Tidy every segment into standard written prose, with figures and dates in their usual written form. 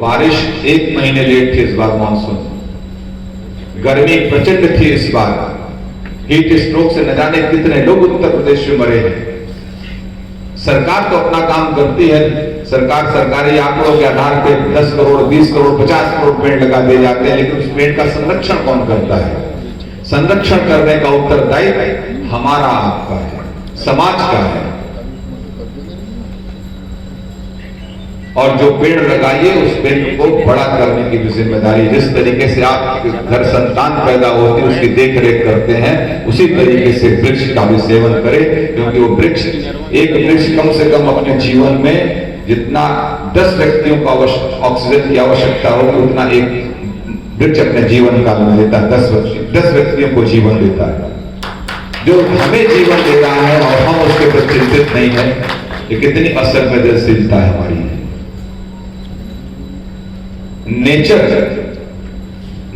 बारिश 1 महीने लेट थी इस बार मानसून, गर्मी प्रचंड थी इस बार, हीट स्ट्रोक से न जाने कितने लोग उत्तर प्रदेश में मरे हैं। सरकार तो अपना काम करती है, सरकार सरकारी आंकड़ों के आधार पर 10 करोड़ 20 करोड़ 50 करोड़ पेड़ लगा दिए जाते हैं, लेकिन उस पेड़ का संरक्षण कौन करता है? संरक्षण करने का उत्तरदायित्व हमारा आपका है, समाज का है। और जो पेड़ लगाइए उस पेड़ को बड़ा करने की भी जिम्मेदारी, जिस तरीके से आप घर संतान पैदा होती है उसकी देख रेख करते हैं, उसी तरीके से वृक्ष का भी सेवन करें, क्योंकि वो वृक्ष, एक वृक्ष कम से कम अपने जीवन में जितना 10 व्यक्तियों को ऑक्सीजन की आवश्यकता होगी उतना एक वृक्ष अपने जीवन काल में देता है, 10 व्यक्तियों को जीवन देता है। जो हमें जीवन दे रहा है और हम उसके प्रति चिंतित नहीं है, ये कितनी असंवेदनशीलता है हमारी।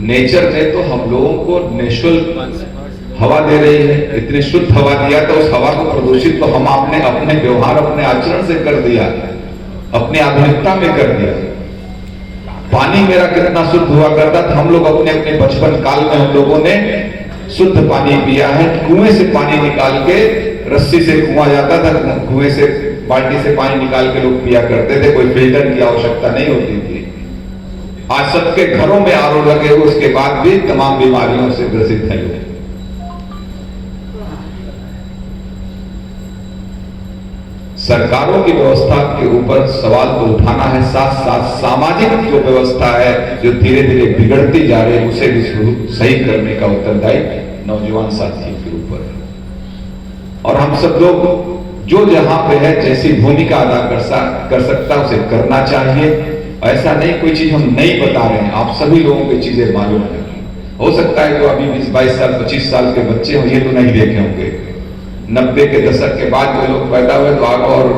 नेचर ने तो हम लोगों को निःशुल्क हवा दे रही है, इतनी शुद्ध हवा दिया, तो उस हवा को प्रदूषित तो हम आपने अपने व्यवहार अपने आचरण से कर दिया, अपने आधुनिकता में कर दिया। पानी मेरा कितना शुद्ध हुआ करता था, हम लोग अपने अपने बचपन काल में हम लोगों ने शुद्ध पानी पिया है। कुएं से पानी निकाल के, रस्सी से कुआं जाता था, कुएं से बाल्टी से पानी निकाल के लोग पिया करते थे, कोई फिल्टर की आवश्यकता नहीं होती थी। आज सबके घरों में आरओ लगे हुए, उसके बाद भी तमाम बीमारियों से ग्रसित है लोग। सरकारों की व्यवस्था के ऊपर सवाल तो उठाना है, साथ साथ सामाजिक जो व्यवस्था है जो धीरे धीरे बिगड़ती जा रही है, उसे भी सही करने का उत्तरदायित्व नौजवान साथियों के ऊपर है। और हम सब लोग जो जहां पे है जैसी भूमिका अदा कर सकता है उसे करना चाहिए। ऐसा नहीं कोई चीज हम नहीं बता रहे हैं, आप सभी लोगों को चीजें मालूम है। हो सकता है जो अभी 20-22 साल 25 साल के बच्चे हो ये तो नहीं देखे होंगे, 90 के दशक के बाद जो लोग पैदा हुए तो आग और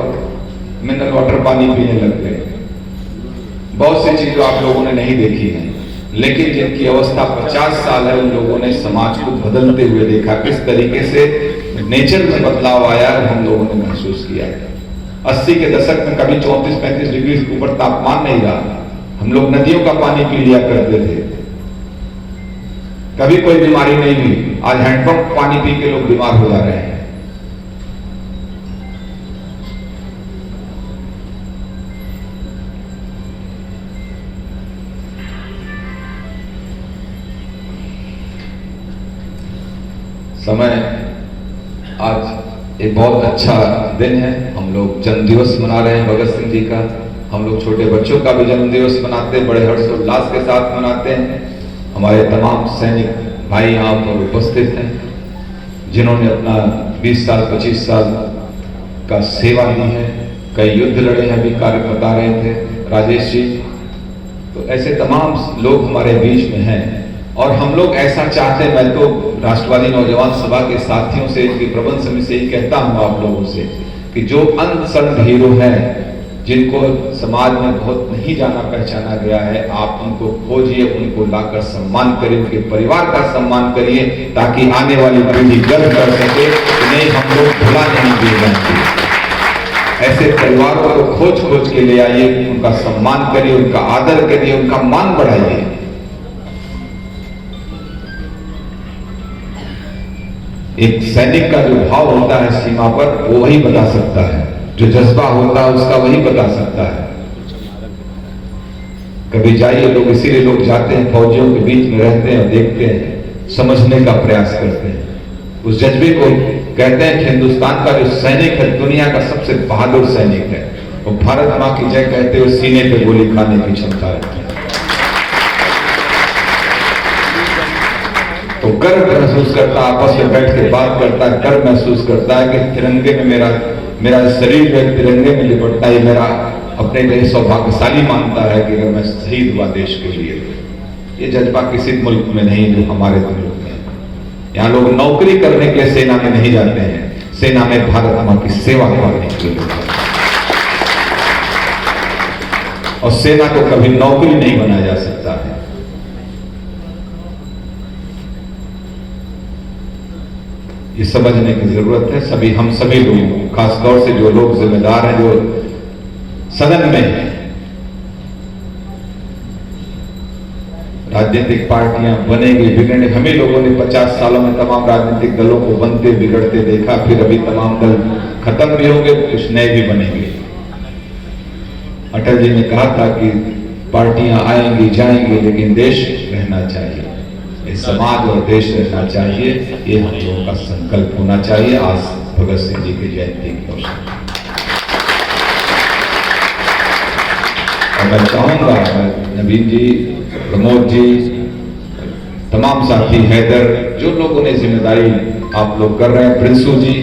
मिनरल वाटर पानी पीने लग गए। बहुत सी चीजें आप लोगों ने नहीं देखी है, लेकिन जिनकी अवस्था 50 साल है उन लोगों ने समाज को बदलते हुए देखा, किस तरीके से नेचर में बदलाव आया है हम लोगों ने महसूस किया है। 80 के दशक में कभी 34-35 डिग्री के ऊपर तापमान नहीं रहा, हम लोग नदियों का पानी पी लिया करते थे, कभी कोई बीमारी नहीं हुई। आज हैंडपंप पानी पी के लोग बीमार हो जा रहे हैं। समय आज एक बहुत अच्छा दिन है, हम लोग जन्म दिवस मना रहे हैं भगत सिंह जी का। हम लोग छोटे बच्चों का भी जन्म दिवस मनाते हैं, बड़े हर्षोल्लास के साथ मनाते हैं। हमारे तमाम सैनिक भाई यहाँ पर उपस्थित हैं जिन्होंने अपना 20 साल 25 साल का सेवा दी है, कई युद्ध लड़े हैं, भी कार्य बता रहे थे राजेश जी। तो ऐसे तमाम लोग हमारे बीच में हैं और हम लोग ऐसा चाहते हैं। मैं तो राष्ट्रवादी नौजवान सभा के साथियों से, इनकी प्रबंध समिति से ही कहता हूं आप लोगों से कि जो अनसंग हीरो हैं, जिनको समाज में बहुत नहीं जाना पहचाना गया है, आप उनको खोजिए, उनको लाकर सम्मान करिए, उनके परिवार का सम्मान करिए, ताकि आने वाली पीढ़ी गर्व कर सके कि नहीं हम लोग भुला नहीं दिए जाएंगे। ऐसे परिवारों को खोज खोज के ले आइए, उनका सम्मान करिए, उनका आदर करिए, उनका मान बढ़ाइए। एक सैनिक का जो भाव होता है सीमा पर, वो वही बता सकता है, जो जज्बा होता है उसका वही बता सकता है। कभी जाइए लोग, इसीलिए लोग जाते हैं, फौजियों के बीच में रहते हैं और देखते हैं, समझने का प्रयास करते हैं। उस जज्बे को कहते हैं कि हिंदुस्तान का जो सैनिक है दुनिया का सबसे बहादुर सैनिक है, वो भारत मां की जय कहते हुए सीने पे गोली खाने की क्षमता रखते हैं। तो गर्व महसूस करता, आपस में बैठ के बात करता, गर्व महसूस करता है कि तिरंगे में मेरा शरीर जो है तिरंगे में लिपटता है, मेरा अपने लिए सौभाग्यशाली मानता है कि अगर मैं शहीद हुआ देश के लिए। ये जज्बा किसी मुल्क में नहीं जो हमारे मुल्क में। यहाँ लोग नौकरी करने के लिए सेना में नहीं जाते हैं, सेना में भारत मां की सेवा करने के लिए। और सेना को कभी नौकरी नहीं बनाया जा सकता है। ये समझने की जरूरत है सभी, हम सभी लोग, खासतौर से जो लोग जिम्मेदार हैं, जो सदन में हैं, राजनीतिक पार्टियां बनेंगी बिगड़ने, हमें लोगों ने 50 सालों में तमाम राजनीतिक दलों को बनते बिगड़ते देखा, फिर अभी तमाम दल खत्म भी होंगे, कुछ नए भी बनेंगे। अटल जी ने कहा था कि पार्टियां आएंगी जाएंगी लेकिन देश रहना चाहिए, ये समाज और देश रहना चाहिए, ये हम लोगों का संकल्प होना चाहिए। आज भगत सिंह जी की जयंती के अवसर पर मैं चाहूंगा, नवीन जी, प्रमोद जी, तमाम साथी, हैदर, जो लोगों ने जिम्मेदारी आप लोग कर रहे हैं, प्रिंसू जी,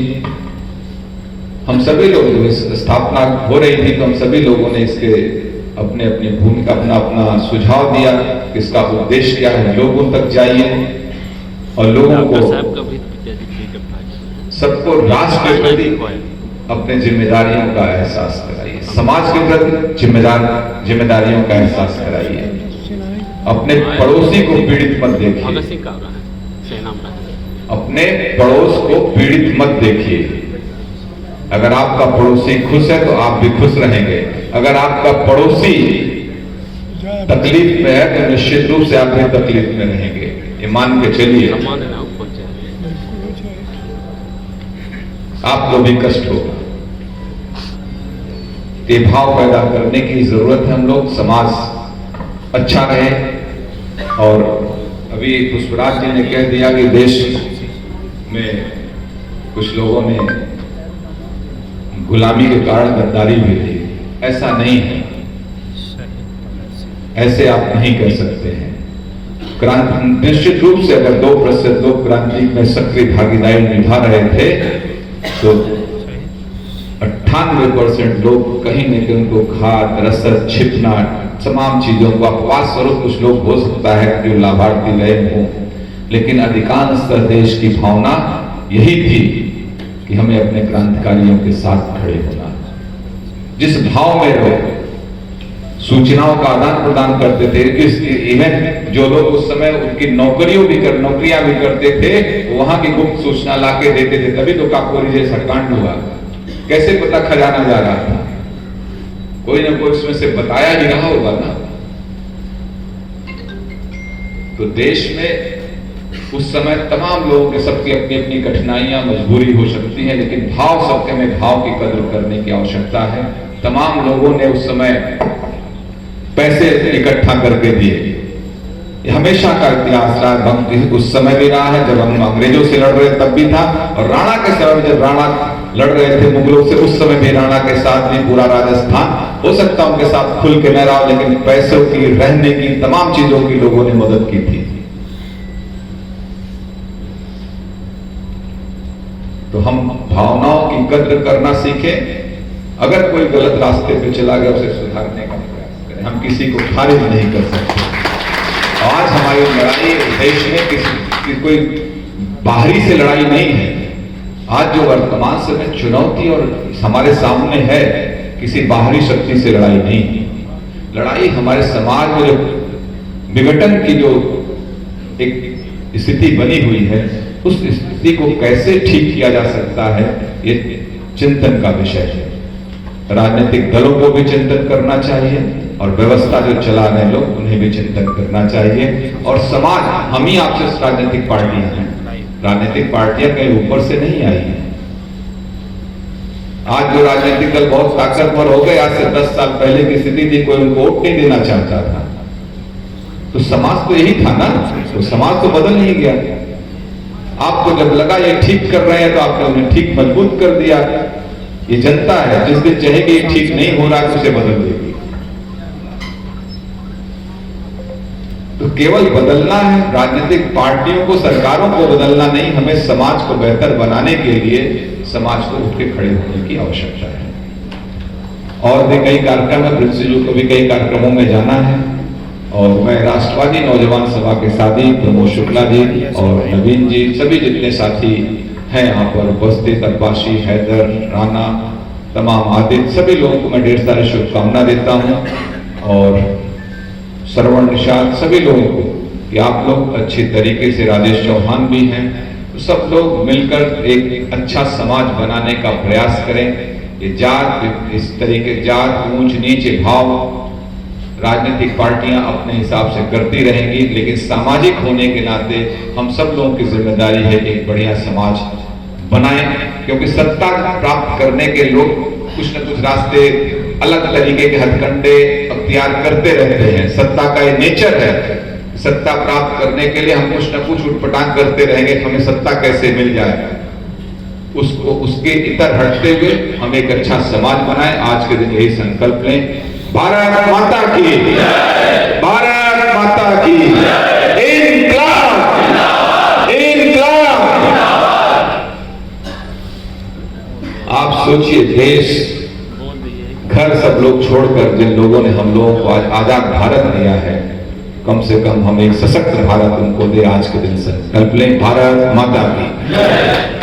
हम सभी लोग, इस स्थापना हो रही थी तो हम सभी लोगों ने इसके अपने अपनी भूमिका, अपना अपना सुझाव दिया कि इसका उद्देश्य क्या है, लोगों तक जाइए और लोगों को, सबको राष्ट्र के प्रति अपने जिम्मेदारियों का एहसास कराइए, समाज के प्रति जिम्मेदारियों का एहसास कराइए, अपने पड़ोसी को पीड़ित मत देखिए, अपने पड़ोस को पीड़ित मत देखिए। अगर आपका पड़ोसी खुश है तो आप भी खुश रहेंगे, अगर आपका पड़ोसी तकलीफ में है तो निश्चित रूप से आप भी तकलीफ में रहेंगे, ये मान के चलिए, आपको भी कष्ट होगा। ये भाव पैदा करने की जरूरत है, हम लोग, समाज अच्छा रहे। और अभी पुष्पराज जी ने कह दिया कि देश में कुछ लोगों ने गुलामी के कारण गद्दारी भी की, ऐसा नहीं है, ऐसे आप नहीं कह सकते हैं। क्रांति, निश्चित रूप से अगर 2% लोग क्रांति में सक्रिय भागीदारी निभा रहे थे तो 98% लोग कहीं न कहीं उनको खाद, रसद, छिपना, तमाम चीजों को अपवाद स्वरूप कुछ लोग हो सकता है जो लाभार्थी रहे हों, लेकिन अधिकांश देश की भावना यही थी कि हमें अपने क्रांतिकारियों के साथ खड़े होना। जिस भाव में लोग सूचनाओं का आदान प्रदान करते थे, इवन जो लोग उस समय उनकी नौकरियां भी करते थे, वहां की गुप्त सूचना लाके देते थे, तभी तो काकोरी जैसा कांड हुआ। कैसे पता खजाना जा रहा था, कोई ना कोई इसमें से बताया ही रहा होगा ना। तो देश में उस समय तमाम लोगों के सबकी अपनी अपनी कठिनाइयां, मजबूरी हो सकती है, लेकिन भाव, सबके में भाव की कदर करने की आवश्यकता है। तमाम लोगों ने उस समय पैसे इकट्ठा करके दिए, ये हमेशा का इतिहास रहा, उस समय भी रहा है, जब हम अंग्रेजों से लड़ रहे तब भी था, और राणा के समय जब राणा लड़ रहे थे मुगलों से, उस समय भी राणा के साथ भी पूरा राजस्थान, हो सकता उनके साथ खुल के न रहा, लेकिन पैसों की, रहने की, तमाम चीजों की लोगों ने मदद की थी। तो हम भावनाओं की कद्र करना सीखें। अगर कोई गलत रास्ते पे चला गया उसे सुधारने का प्रयास करें, हम किसी को खारिज नहीं कर सकते। आज हमारी लड़ाई देश में किसी कोई बाहरी से लड़ाई नहीं है। आज जो वर्तमान समय चुनौती और हमारे सामने है, किसी बाहरी शक्ति से लड़ाई नहीं, लड़ाई हमारे समाज में जो विघटन की जो एक स्थिति बनी हुई है, उस स्थिति को कैसे ठीक किया जा सकता है, ये चिंतन का विषय है। राजनीतिक दलों को भी चिंतन करना चाहिए और व्यवस्था जो चला रहे लोग उन्हें भी चिंतन करना चाहिए। और समाज, हम ही आपसे राजनीतिक पार्टियां हैं, राजनीतिक पार्टियां कहीं ऊपर से नहीं आई हैं। आज जो राजनीतिक दल बहुत ताकतवर हो गए, आज से 10 साल पहले की स्थिति थी, कोई उनको वोट नहीं देना चाहता था। तो समाज तो यही था ना, तो समाज तो बदल नहीं गया। आपको जब लगा ये ठीक कर रहे हैं तो आपने उन्हें ठीक मजबूत कर दिया। ये जनता है, जिस दिन चाहेगी ये ठीक नहीं हो रहा है उसे बदल देगी। तो केवल बदलना है, राजनीतिक पार्टियों को, सरकारों को बदलना नहीं, हमें समाज को बेहतर बनाने के लिए समाज को उठ के खड़े होने की आवश्यकता है। और भी कई कार्यक्रम है, प्रिंस जी को भी कई कार्यक्रमों में जाना है। और मैं राष्ट्रवादी नौजवान सभा के साथी प्रमोद शुक्ला जी और नवीन जी, सभी जितने साथी हैं यहाँ पर उपस्थित, अब्बासी, हैदर, राणा, तमाम आदित्य, सभी लोगों को मैं ढेर सारी शुभकामना देता हूँ। और श्रवण, निषाद, सभी लोगों को कि आप लोग अच्छी तरीके से, राजेश चौहान भी हैं, तो सब लोग मिलकर एक अच्छा समाज बनाने का प्रयास करें। ये जात, इस तरीके जात, ऊंच नीच भाव राजनीतिक पार्टियां अपने हिसाब से करती रहेंगी, लेकिन सामाजिक होने के नाते हम सब लोगों की जिम्मेदारी है कि एक बढ़िया समाज बनाएं, क्योंकि सत्ता प्राप्त करने के लोग कुछ न कुछ रास्ते अलग तरीके के हथकंडे अख्तियार करते रहते हैं। सत्ता का ये नेचर है। सत्ता प्राप्त करने के लिए हम कुछ न कुछ उठपटांग करते रहेंगे, हमें सत्ता कैसे मिल जाए, उसको उसके इतर हटते हुए हम एक अच्छा समाज बनाएं। आज के दिन यही संकल्प लें। भारत माता की, भारत माता की, इनकलाब, इनकलाब। आप सोचिए, देश घर सब लोग छोड़कर जिन लोगों ने हम लोगों को आज आजाद भारत दिया है, कम से कम हम एक सशक्त भारत उनको दे। आज के दिन संकल्प लें। भारत माता की।